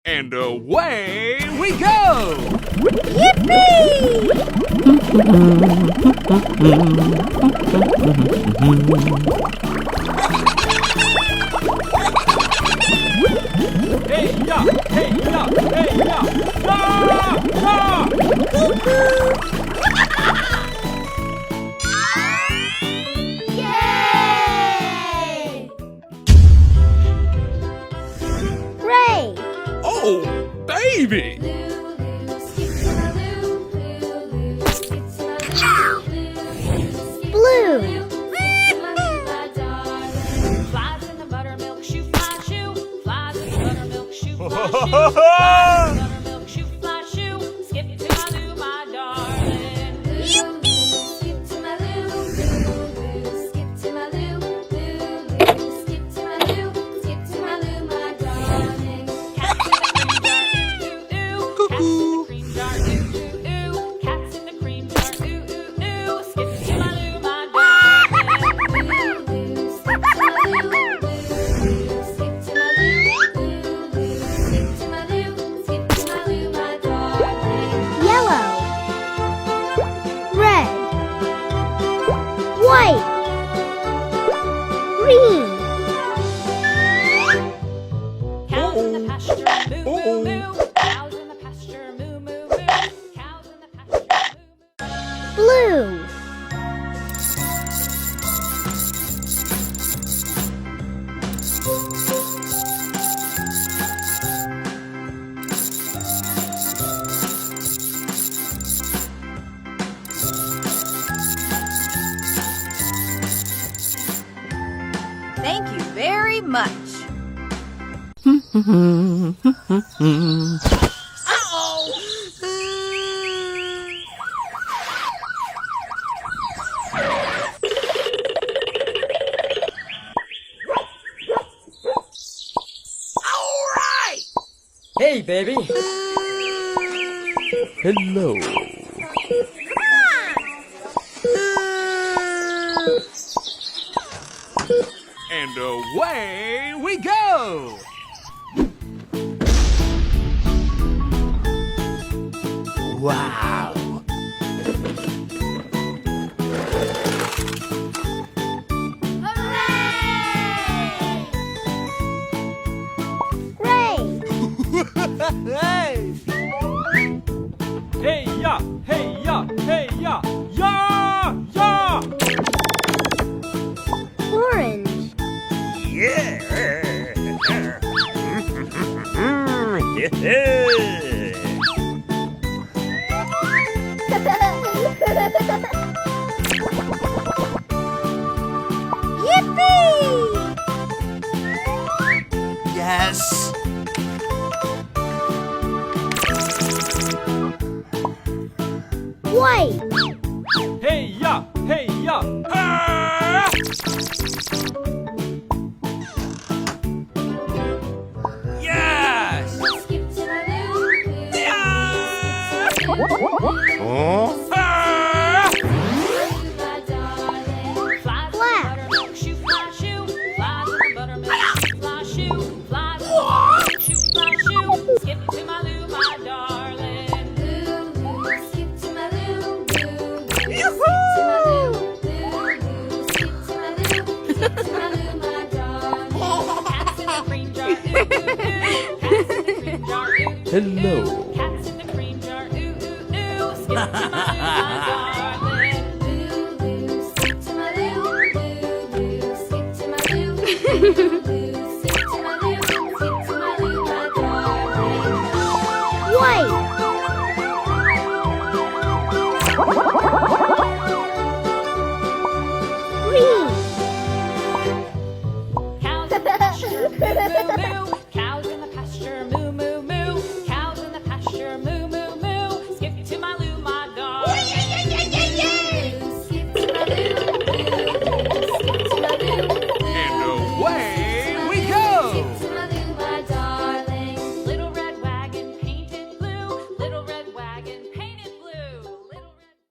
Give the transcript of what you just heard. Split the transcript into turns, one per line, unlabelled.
And away we go!
Yippee!
Hey ya! Hey ya! Hey ya! Ya! Ya!
Yay! Ray!
Oh, baby!
Blue! White, green.
Cows in the pasture, moo, moo, moo. Cows in the pasture, moo, moo, moo. Cows in the pasture, moo, moo.
Blue.
Thank you very much.
Hey, baby.
Hello. And away we go! Wow!
Ray.
Hey! Hey ya! Hey ya! Hey ya! Ya! Ya!
Orange. Yippee!
Yes!
White.
Hey ya! Hey ya! Ah! Yes! Yeah! Oh? Ah!
Black.
Skip to my loo, my darling. Skip to my loo, skip to my loo, skip to my loo, skip to my loo, my darling. Cats in the cream jar, ooh, ooh, ooh. Cats in the cream jar, ooh, ooh,
Hello.
ooh. Cats in the cream jar, ooh, ooh, ooh. Skip to my loo, my darling. Skip to my loo, skip to my loo.